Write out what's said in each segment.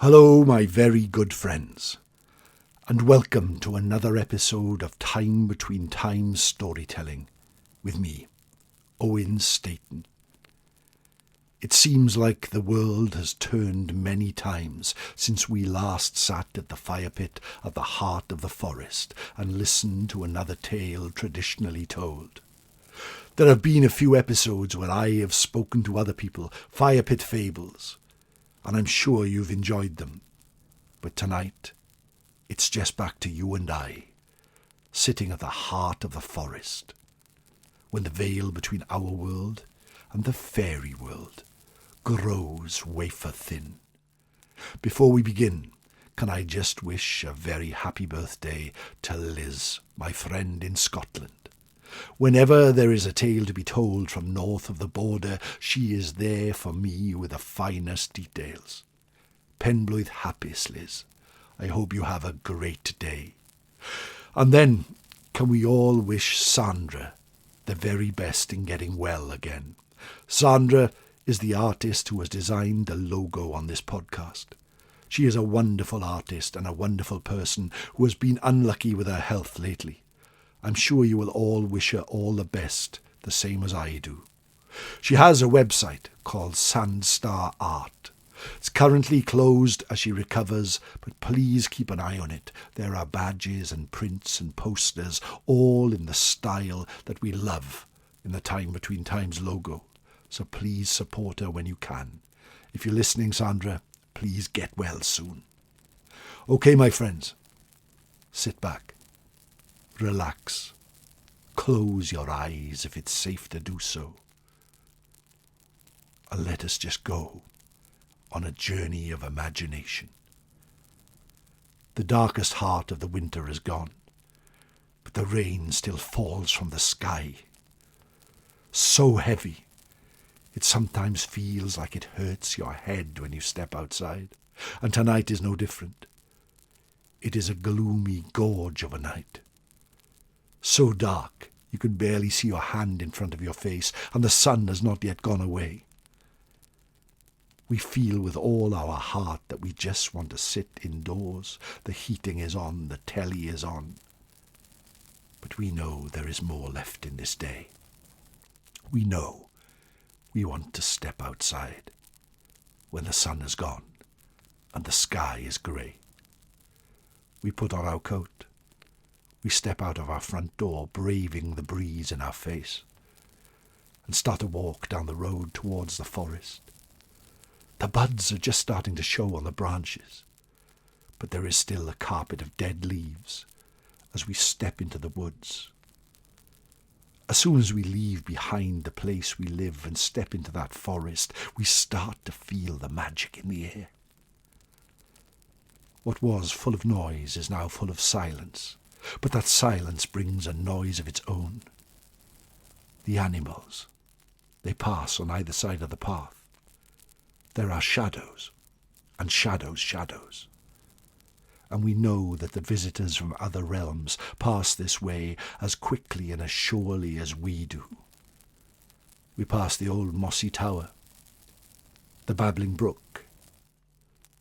Hello, my very good friends, and welcome to another episode of Time Between Times storytelling with me, Owen Staton. It seems like the world has turned many times since we last sat at the firepit at the heart of the forest and listened to another tale traditionally told. There have been a few episodes where I have spoken to other people, firepit fables, and I'm sure you've enjoyed them. But tonight, it's just back to you and I, sitting at the heart of the forest, when the veil between our world and the fairy world grows wafer thin. Before we begin, can I just wish a very happy birthday to Liz, my friend in Scotland. Whenever there is a tale to be told from north of the border, she is there for me with the finest details. Penblwydd hapus, Liz. I hope you have a great day. And then, can we all wish Sandra the very best in getting well again? Sandra is the artist who has designed the logo on this podcast. She is a wonderful artist and a wonderful person who has been unlucky with her health lately. I'm sure you will all wish her all the best, the same as I do. She has a website called Sandstar Art. It's currently closed as she recovers, but please keep an eye on it. There are badges and prints and posters, all in the style that we love in the Time Between Times logo. So please support her when you can. If you're listening, Sandra, please get well soon. Okay, my friends, sit back. Relax. Close your eyes if it's safe to do so. And let us just go on a journey of imagination. The darkest heart of the winter is gone, but the rain still falls from the sky. So heavy, it sometimes feels like it hurts your head when you step outside, and tonight is no different. It is a gloomy gorge of a night. So dark, you can barely see your hand in front of your face, and the sun has not yet gone away. We feel with all our heart that we just want to sit indoors. The heating is on, the telly is on. But we know there is more left in this day. We know we want to step outside when the sun is gone and the sky is grey. We put on our coat. We step out of our front door, braving the breeze in our face, and start to walk down the road towards the forest. The buds are just starting to show on the branches, but there is still a carpet of dead leaves as we step into the woods. As soon as we leave behind the place we live and step into that forest, we start to feel the magic in the air. What was full of noise is now full of silence. But that silence brings a noise of its own. The animals, they pass on either side of the path. There are shadows, and shadows. And we know that the visitors from other realms pass this way as quickly and as surely as we do. We pass the old mossy tower, the babbling brook.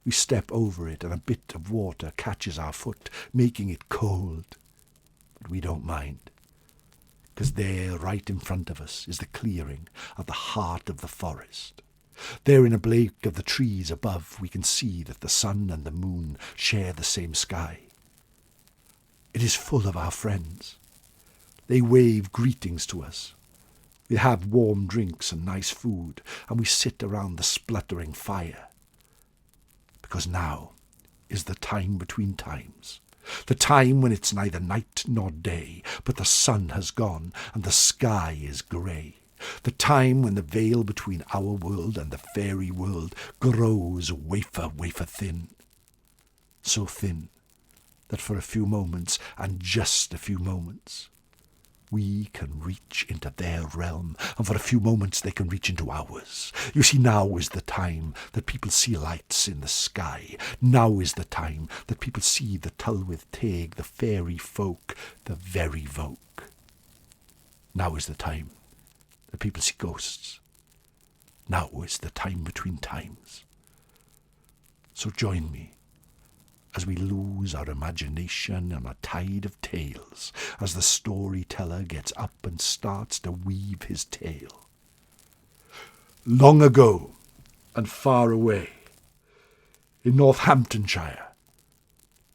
We step over it and a bit of water catches our foot, making it cold. But we don't mind, because there, right in front of us, is the clearing at the heart of the forest. There in a blake of the trees above, we can see that the sun and the moon share the same sky. It is full of our friends. They wave greetings to us. We have warm drinks and nice food, and we sit around the spluttering fire. Because now is the time between times, the time when it's neither night nor day, but the sun has gone and the sky is grey, the time when the veil between our world and the fairy world grows wafer thin, so thin that for a few moments, and just a few moments, we can reach into their realm, and for a few moments they can reach into ours. You see, now is the time that people see lights in the sky. Now is the time that people see the Tylwyth Teg, the fairy folk, the very folk. Now is the time that people see ghosts. Now is the time between times. So join me as we lose our imagination in a tide of tales, as the storyteller gets up and starts to weave his tale. Long ago and far away, in Northhamptonshire,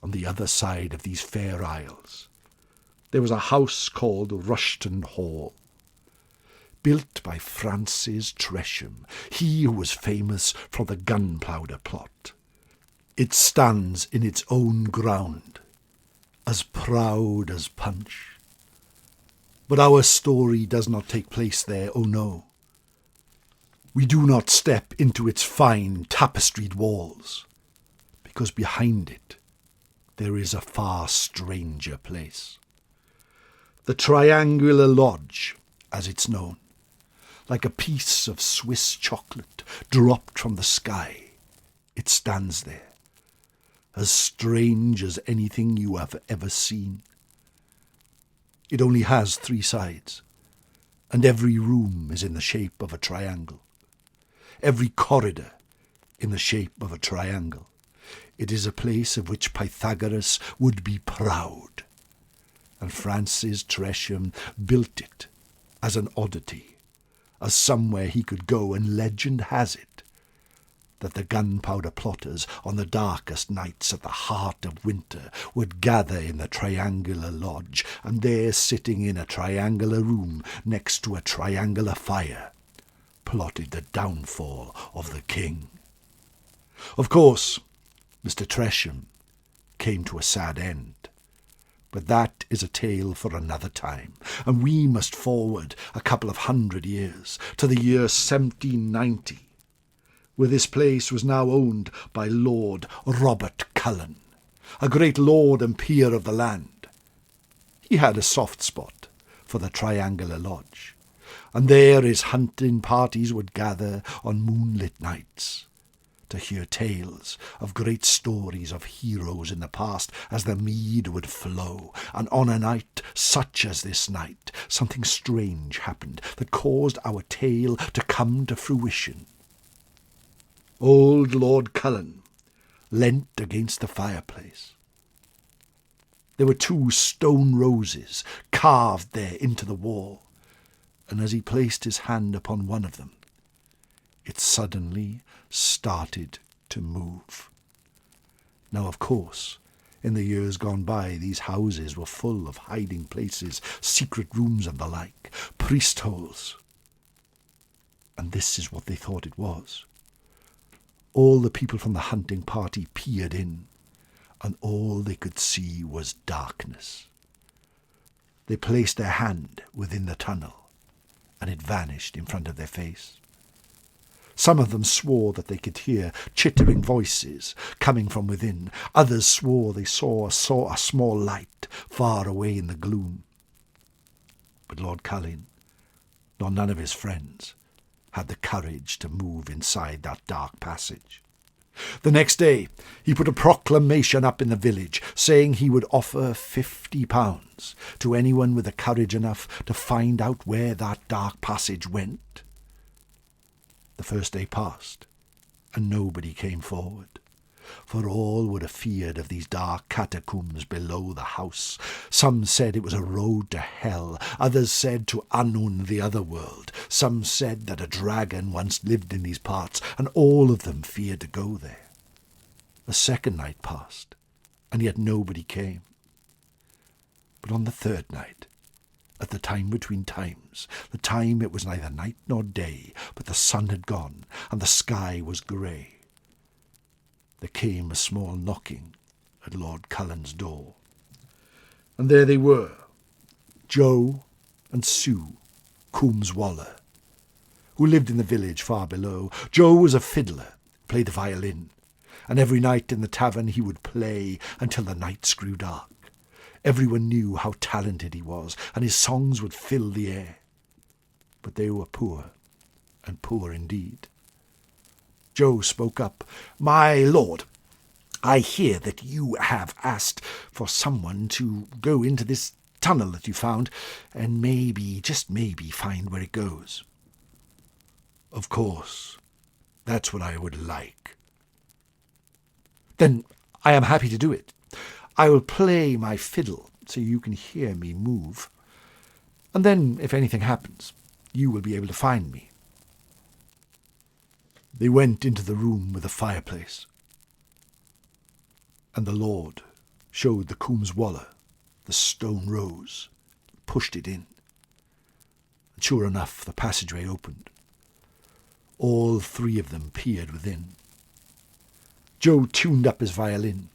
on the other side of these fair isles, there was a house called Rushton Hall, built by Francis Tresham, he who was famous for the gunpowder plot. It stands in its own ground, as proud as Punch. But our story does not take place there, oh no. We do not step into its fine tapestried walls, because behind it there is a far stranger place. The Triangular Lodge, as it's known, like a piece of Swiss chocolate dropped from the sky, it stands there, as strange as anything you have ever seen. It only has 3 sides, and every room is in the shape of a triangle. Every corridor in the shape of a triangle. It is a place of which Pythagoras would be proud, and Francis Tresham built it as an oddity, as somewhere he could go, and legend has it that the gunpowder plotters on the darkest nights at the heart of winter would gather in the Triangular Lodge, and there, sitting in a triangular room next to a triangular fire, plotted the downfall of the king. Of course, Mr. Tresham came to a sad end, but that is a tale for another time, and we must forward a couple of 100 years to the year 1790, where this place was now owned by Lord Robert Cullen, a great lord and peer of the land. He had a soft spot for the Triangular Lodge, and there his hunting parties would gather on moonlit nights to hear tales of great stories of heroes in the past as the mead would flow. And on a night such as this night, something strange happened that caused our tale to come to fruition. Old Lord Cullen leant against the fireplace. There were 2 stone roses carved there into the wall, and as he placed his hand upon one of them, it suddenly started to move. Now, of course, in the years gone by, these houses were full of hiding places, secret rooms and the like, priest holes. And this is what they thought it was. All the people from the hunting party peered in, and all they could see was darkness. They placed their hand within the tunnel, and it vanished in front of their face. Some of them swore that they could hear chittering voices coming from within. Others swore they saw a small light far away in the gloom. But Lord Cullen, nor none of his friends, had the courage to move inside that dark passage. The next day he put a proclamation up in the village, saying he would offer £50 to anyone with the courage enough to find out where that dark passage went. The first day passed, and nobody came forward, for all would have feared of these dark catacombs below the house. Some said it was a road to hell, others said to Annwn, the other world. Some said that a dragon once lived in these parts, and all of them feared to go there. The second night passed, and yet nobody came. But on the third night, at the time between times, the time it was neither night nor day, but the sun had gone, and the sky was grey, there came a small knocking at Lord Cullen's door. And there they were, Joe and Sue Coombs Waller, who lived in the village far below. Joe was a fiddler, played the violin, and every night in the tavern he would play until the nights grew dark. Everyone knew how talented he was, and his songs would fill the air. But they were poor, and poor indeed. Joe spoke up. "My lord, I hear that you have asked for someone to go into this tunnel that you found, and maybe, just maybe, find where it goes." "Of course, that's what I would like." Then I am happy to do it. I will play my fiddle so you can hear me move. And then, if anything happens, you will be able to find me. They went into the room with the fireplace, and the Lord showed the Coombs Waller the stone rose, pushed it in. And sure enough, the passageway opened. All three of them peered within. Joe tuned up his violin,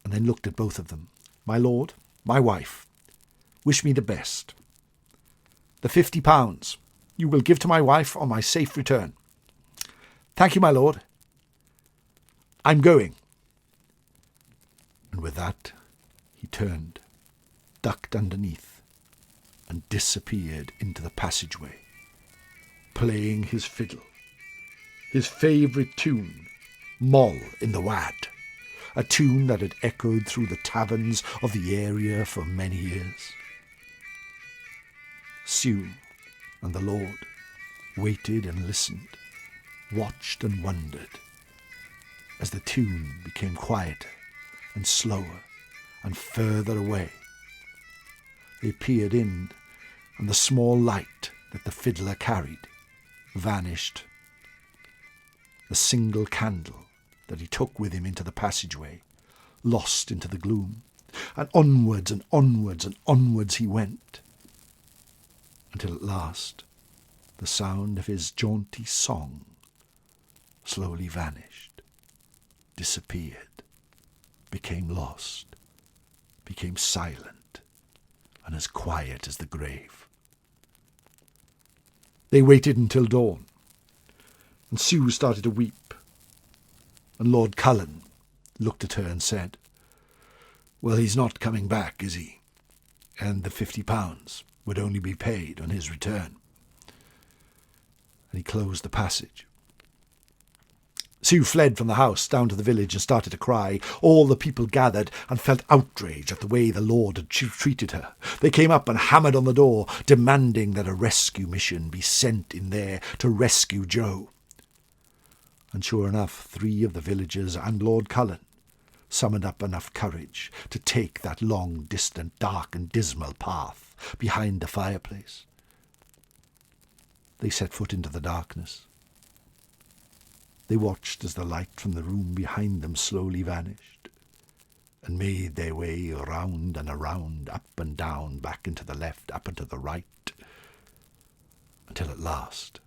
and then looked at both of them. "My lord, my wife, wish me the best. The £50 you will give to my wife on my safe return." "Thank you, my lord. I'm going." And with that, he turned, ducked underneath, and disappeared into the passageway, playing his fiddle, his favourite tune, Moll in the Wad, a tune that had echoed through the taverns of the area for many years. Sue and the Lord waited and listened, watched and wondered, as the tune became quieter and slower and further away. They peered in, and the small light that the fiddler carried vanished. The single candle that he took with him into the passageway lost into the gloom, and onwards and onwards and onwards he went, until at last the sound of his jaunty song slowly vanished, disappeared, became lost, became silent, and as quiet as the grave. They waited until dawn, and Sue started to weep, and Lord Cullen looked at her and said, "Well, he's not coming back, is he? And the £50 would only be paid on his return." And he closed the passage. Sue fled from the house down to the village and started to cry. All the people gathered and felt outrage at the way the Lord had treated her. They came up and hammered on the door, demanding that a rescue mission be sent in there to rescue Joe. And sure enough, 3 of the villagers and Lord Cullen summoned up enough courage to take that long, distant, dark and dismal path behind the fireplace. They set foot into the darkness. They watched as the light from the room behind them slowly vanished, and made their way round and around, up and down, back and to the left, up and to the right, until at last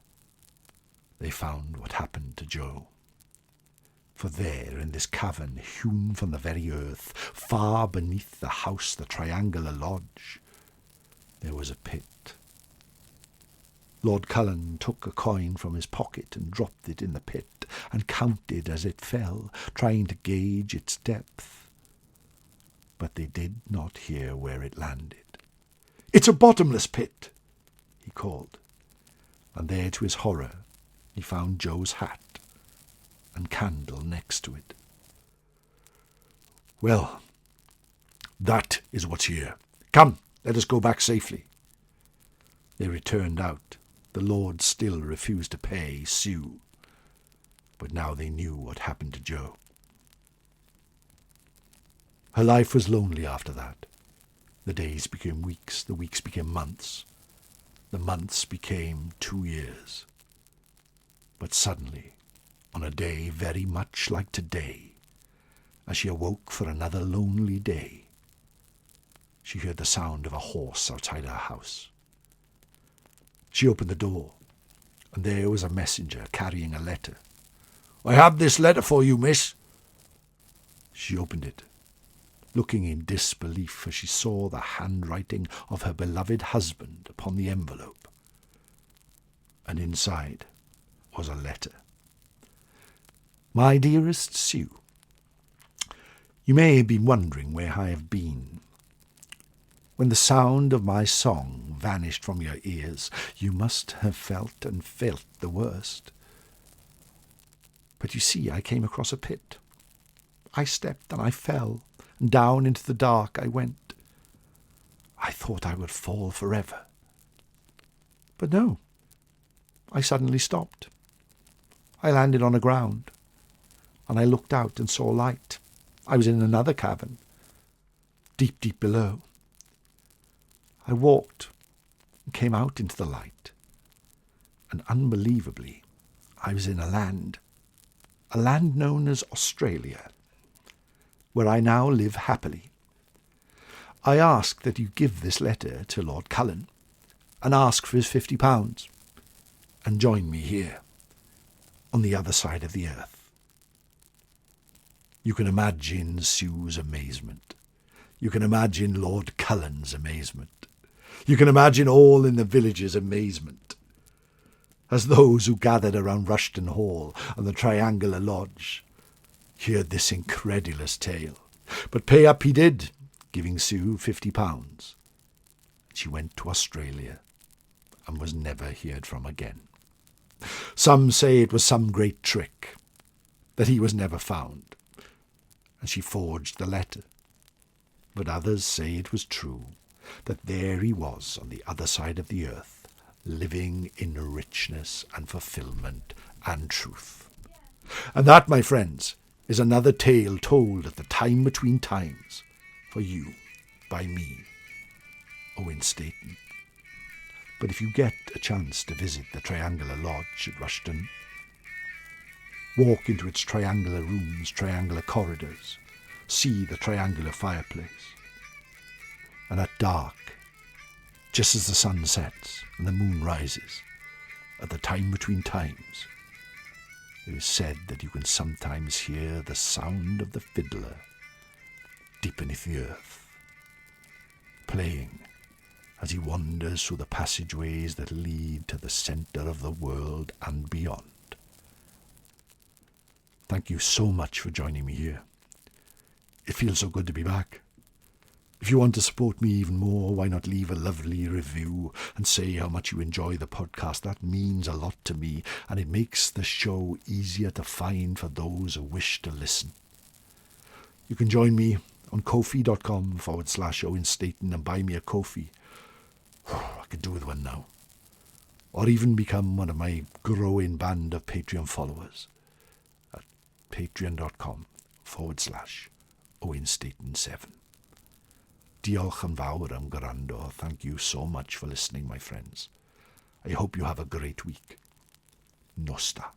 they found what happened to Joe. For there, in this cavern hewn from the very earth, far beneath the house, the triangular lodge, there was a pit. Lord Cullen took a coin from his pocket and dropped it in the pit, and counted as it fell, trying to gauge its depth. But they did not hear where it landed. "It's a bottomless pit," he called, and there, to his horror, he found Joe's hat and candle next to it. "Well, that is what's here. Come, let us go back safely." They returned out. The Lord still refused to pay Sue, but now they knew what happened to Joe. Her life was lonely after that. The days became weeks, the weeks became months, the months became 2 years. But suddenly, on a day very much like today, as she awoke for another lonely day, she heard the sound of a horse outside her house. She opened the door, and there was a messenger carrying a letter. "I have this letter for you, miss." She opened it, looking in disbelief as she saw the handwriting of her beloved husband upon the envelope. And inside was a letter. "My dearest Sue, you may have been wondering where I have been. When the sound of my song vanished from your ears, you must have felt and felt the worst. But you see, I came across a pit. I stepped and I fell, and down into the dark I went. I thought I would fall forever. But no, I suddenly stopped. I landed on the ground. and I looked out and saw light. I was in another cavern, deep, deep below. I walked and came out into the light, and unbelievably, I was in a land known as Australia, where I now live happily. I ask that you give this letter to Lord Cullen and ask for his £50 and join me here on the other side of the earth. You can imagine Sue's amazement. You can imagine Lord Cullen's amazement. You can imagine all in the village's amazement as those who gathered around Rushton Hall and the triangular lodge heard this incredulous tale. But pay up he did, giving Sue £50. She went to Australia and was never heard from again. Some say it was some great trick, that he was never found, and she forged the letter. But others say it was true, that there he was on the other side of the earth, living in richness and fulfilment and truth. And that, my friends, is another tale told at the time between times, for you, by me, Owen Staton. But if you get a chance to visit the triangular lodge at Rushton, walk into its triangular rooms, triangular corridors, see the triangular fireplace, and at dark, just as the sun sets and the moon rises, at the time between times, it is said that you can sometimes hear the sound of the fiddler deep beneath the earth, playing as he wanders through the passageways that lead to the centre of the world and beyond. Thank you so much for joining me here. It feels so good to be back. If you want to support me even more, why not leave a lovely review and say how much you enjoy the podcast? That means a lot to me, and it makes the show easier to find for those who wish to listen. You can join me on ko-fi.com/Owen Staton and buy me a Ko-fi. I could do with one now. Or even become one of my growing band of Patreon followers at patreon.com/Owen Staton7. Diolch yn fawr am gwrando. Thank you so much for listening, my friends. I hope you have a great week. Nosta.